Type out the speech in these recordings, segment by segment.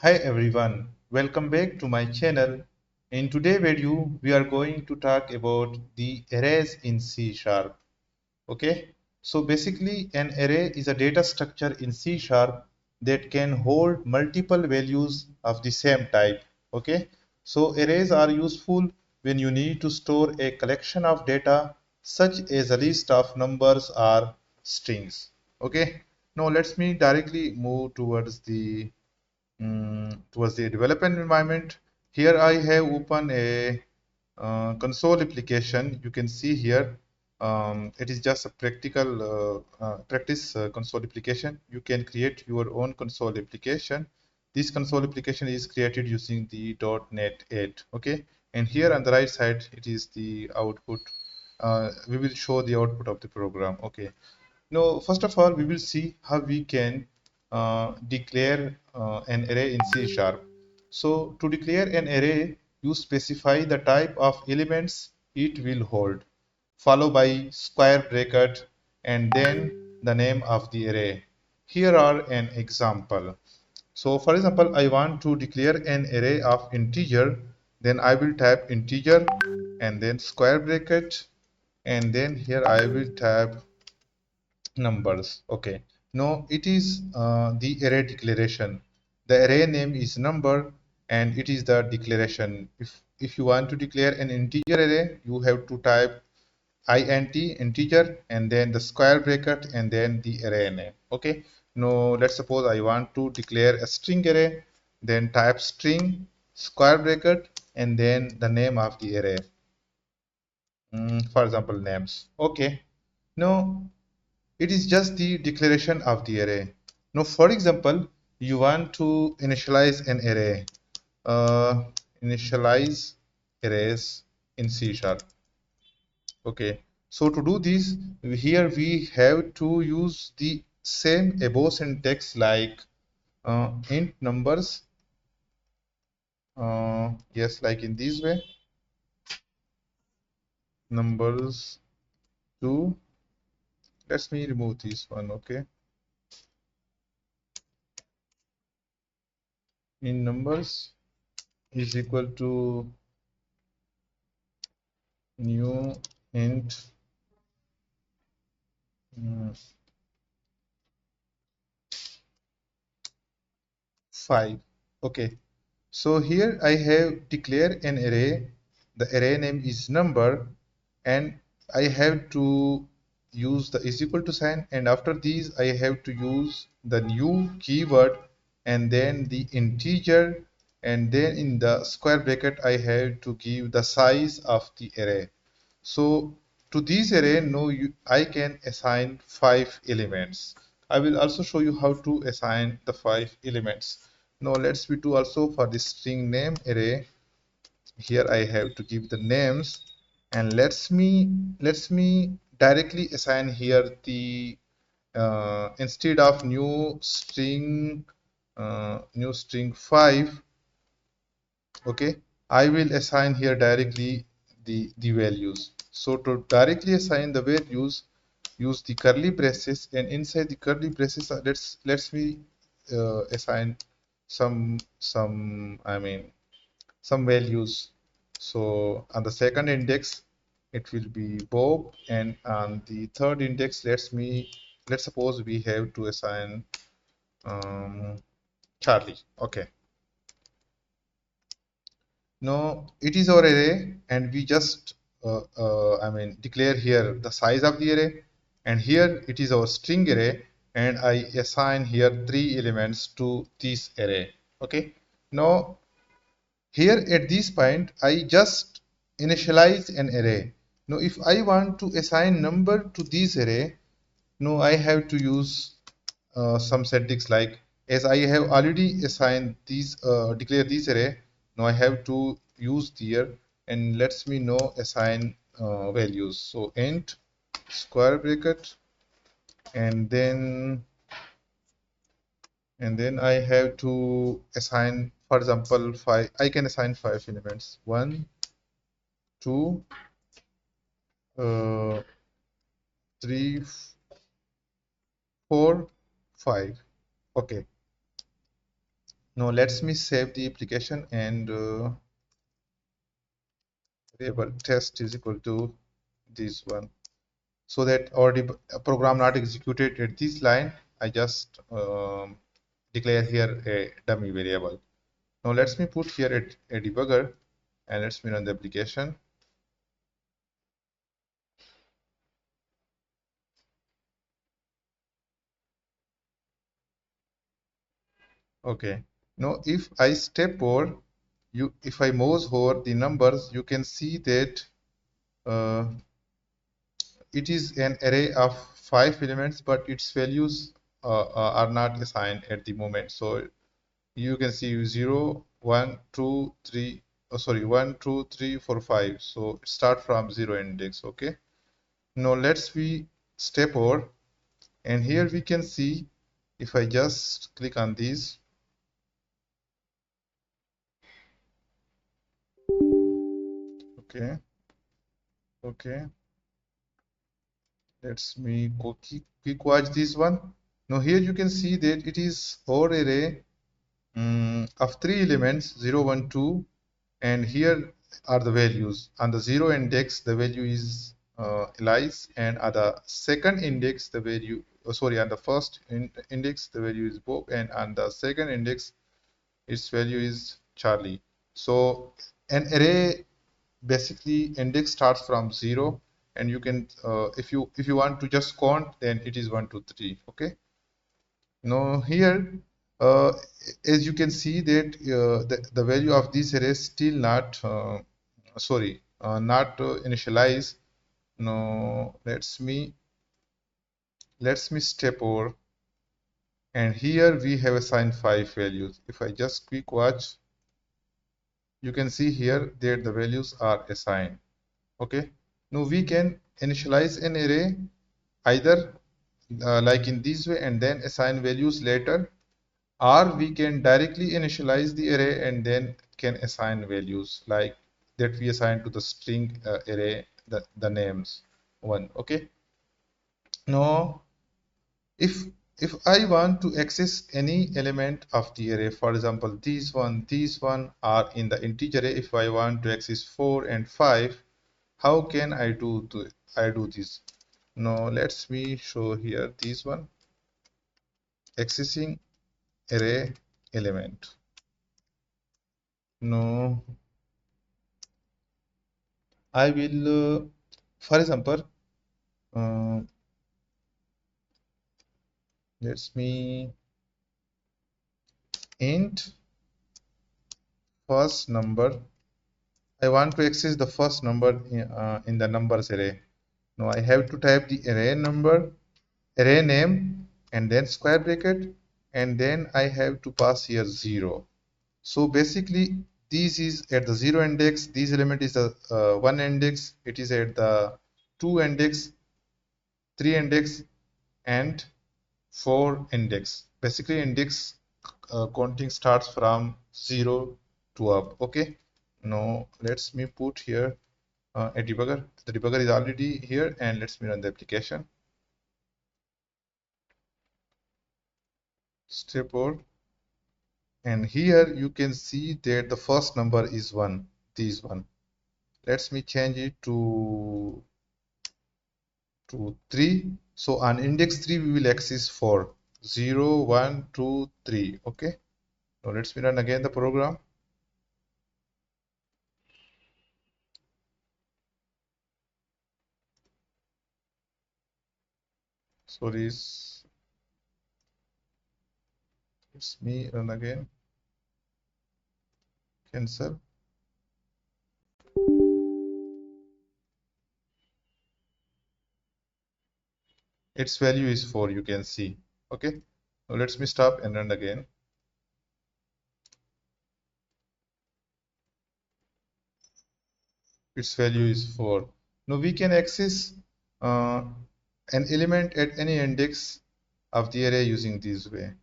Hi everyone, welcome back to my channel. In today's video, we are going to talk about the arrays in C Sharp. Okay, so basically an array is a data structure in C Sharp that can hold multiple values of the same type. Okay, so arrays are useful when you need to store a collection of data such as a list of numbers or strings. Okay, now let's me directly move towards the development environment. Here I have opened a console application. You can see here it is just a practical practice console application. You can create your own console application. This console application is created using the .NET 8. Okay, and here on the right side it is the output. We will show the output of the program. Okay, now, first of all, we will see how we can declare an array in C Sharp. So, to declare an array, you specify the type of elements it will hold, followed by square bracket, and then the name of the array. Here are an example. So, for example, I want to declare an array of integer, then I will type integer and then square bracket, and then here I will type numbers. Okay, no, it is the array declaration. The array name is number and it is the declaration. If you want to declare an integer array, you have to type int integer and then the square bracket and then the array name. Okay, now let's suppose I want to declare a string array, then type string square bracket and then the name of the array. For example, names. Okay, now it is just the declaration of the array. Now, for example, you want to initialize an array. Initialize arrays in C Sharp. Okay. So to do this, here we have to use the same above syntax like int numbers. Yes, like in this way, numbers 2. Let me remove this one. Okay. In numbers is equal to new int 5. Okay, so here I have declared an array. The array name is number, and I have to use the is equal to sign, and after these I have to use the new keyword and then the integer, and then in the square bracket I have to give the size of the array. So to this array, no, I can assign 5 elements. I will also show you how to assign the 5 elements. Now let's we do also for the string name array. Here I have to give the names, and let's me directly assign here the instead of new string 5. Okay, I will assign here directly the values. So to directly assign the values, use the curly braces, and inside the curly braces let's me assign some I mean some values. So on the second index it will be Bob, and on the third index let's suppose we have to assign Charlie. Okay, no, it is our array, and we just declare here the size of the array, and here it is our string array, and I assign here 3 elements to this array. Okay, now here at this point I just initialize an array. Now if I want to assign number to this array, now I have to use some settings like, as I have already assigned these declare this array, now I have to use here and lets me know assign values. So int square bracket, and then I have to assign, for example, 5. I can assign 5 elements: 1, 2, 3, 4, 5. Okay, Now let me save the application and variable test is equal to this one, so that our program not executed at this line. I just declare here a dummy variable. Now let me put here a debugger and let's me run the application. Okay. Now if I step over, if I mouse over the numbers, you can see that uh, it is an array of 5 elements, but its values are not assigned at the moment. So you can see 0, 1, 2, 3, oh, sorry, 1, 2, 3, 4, 5. So start from 0 index. Okay. Now let's we step over, and here we can see if I just click on these. Okay. Okay. Let's me quick watch this one. Now here you can see that it is our array of 3 elements 0, 1, 2, and here are the values. On the 0 index the value is Elias, and on the second index the value, sorry, on the first index the value is Bob, and on the second index its value is Charlie. So an array basically index starts from 0, and you can if you want to just count, then it is 1, 2, 3. Okay. Now here, uh, as you can see that the value of this array is still not not initialized. Now let's me step over, and here we have assigned 5 values. If I just quick watch, you can see here that the values are assigned. Okay. Now we can initialize an array either like in this way and then assign values later, or we can directly initialize the array and then can assign values like that we assign to the string array the names one. Okay. Now if I want to access any element of the array, for example these one are in the integer array. If I want to access 4 and 5, how can I do this? Now let's me show here this one, accessing array element. No, I will, for example, uh, let's me int first number. I want to access the first number in the numbers array. Now I have to type the array number, array name, and then square bracket, and then I have to pass here 0. So basically, this is at the 0 index. This element is the 1 index. It is at the 2 index, 3 index, and 4 index. Basically index counting starts from 0 to up. Okay. Now let's me put here a debugger. The debugger is already here, and let's me run the application. Step over, and here you can see that the first number is 1, this one. Let's me change it to 3. So on index 3 we will access 4, 0, 1, 2, 3. Okay. Now let's me run again the program. So this, it's me run again, cancel. Its value is 4, you can see. Okay. Now let's me stop and run again. Its value is 4. Now we can access uh, an element at any index of the array using this way.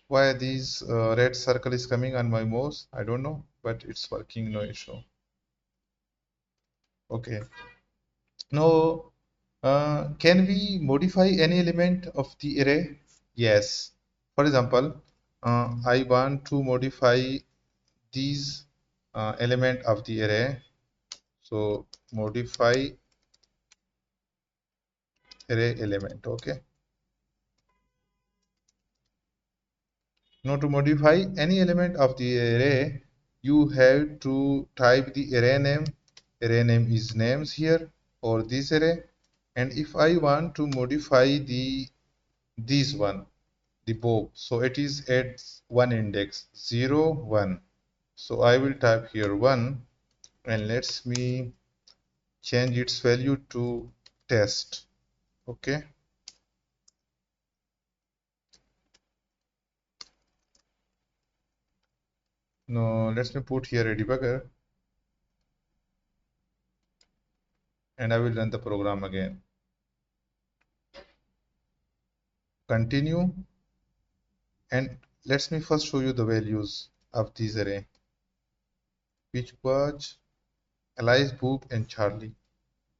Why this red circle is coming on my mouse, I don't know, but it's working, no issue. Okay. Now can we modify any element of the array? Yes. For example, I want to modify these element of the array. So modify array element. Okay. Now to modify any element of the array, you have to type the array name. Array name is names here or this array. And if I want to modify this one, the bob, so it is at one index 0 1. So I will type here 1 and let's me change its value to test. Okay. Now let me put here a debugger and I will run the program again. Continue, and let me first show you the values of this array, which was Alice, Boop, and Charlie.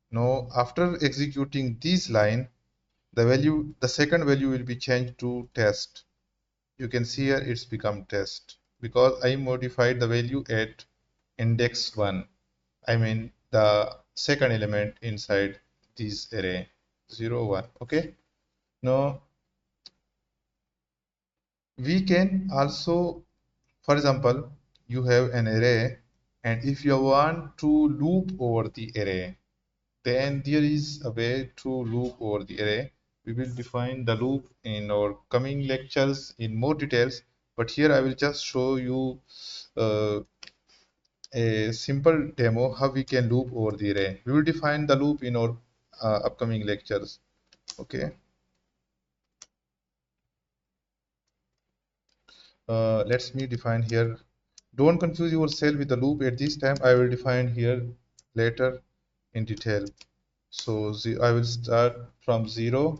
Now after executing this line, the second value will be changed to test. You can see here it's become test because I modified the value at index 1. I mean the second element inside this array 0 1. Okay. Now we can also, for example, you have an array and if you want to loop over the array, then there is a way to loop over the array. We will define the loop in our coming lectures in more details, but here I will just show you uh, a simple demo how we can loop over the array. We will define the loop in our upcoming lectures. Okay. Let's me define here. Don't confuse yourself with the loop at this time. I will define here later in detail. So I will start from 0.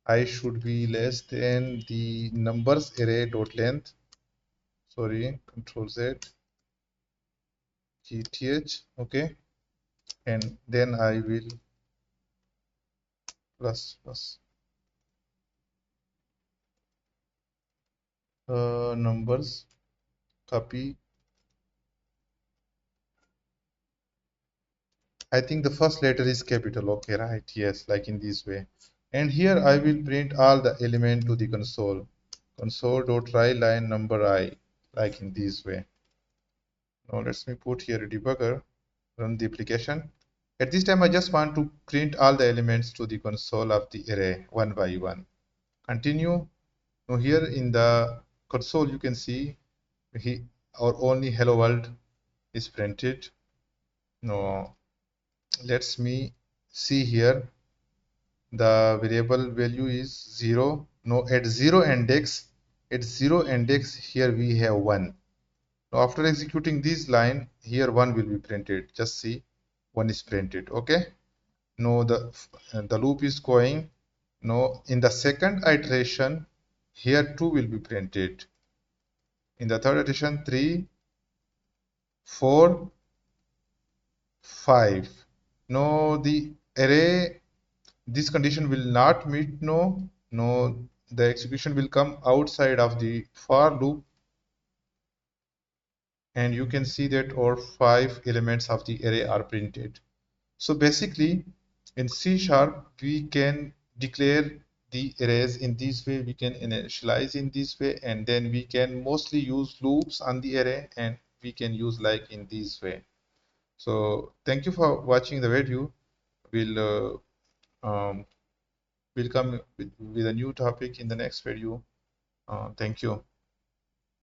I should be less than the numbers array dot length. Sorry, Control Z, GTH. Okay, and then I will plus numbers, copy. I think the first letter is capital. Okay, right? Yes, like in this way. And here I will print all the element to the console. Console.write line number I, like in this way. Now let me put here a debugger, run the application. At this time, I just want to print all the elements to the console of the array one by one. Continue. Now here in the console, you can see our only hello world is printed. Now let's me see here the variable value is 0. Now at 0 index here we have 1. Now after executing this line, here 1 will be printed. Just see 1 is printed. Okay. Now the loop is going. Now in the second iteration, here 2 will be printed. In the third iteration, 3, 4, 5. Now the array, this condition will not meet. No, the execution will come outside of the for loop, and you can see that all 5 elements of the array are printed. So basically, in C sharp, we can declare the arrays in this way, we can initialize in this way, and then we can mostly use loops on the array, and we can use like in this way. So thank you for watching the video. We'll come with a new topic in the next video. Thank you.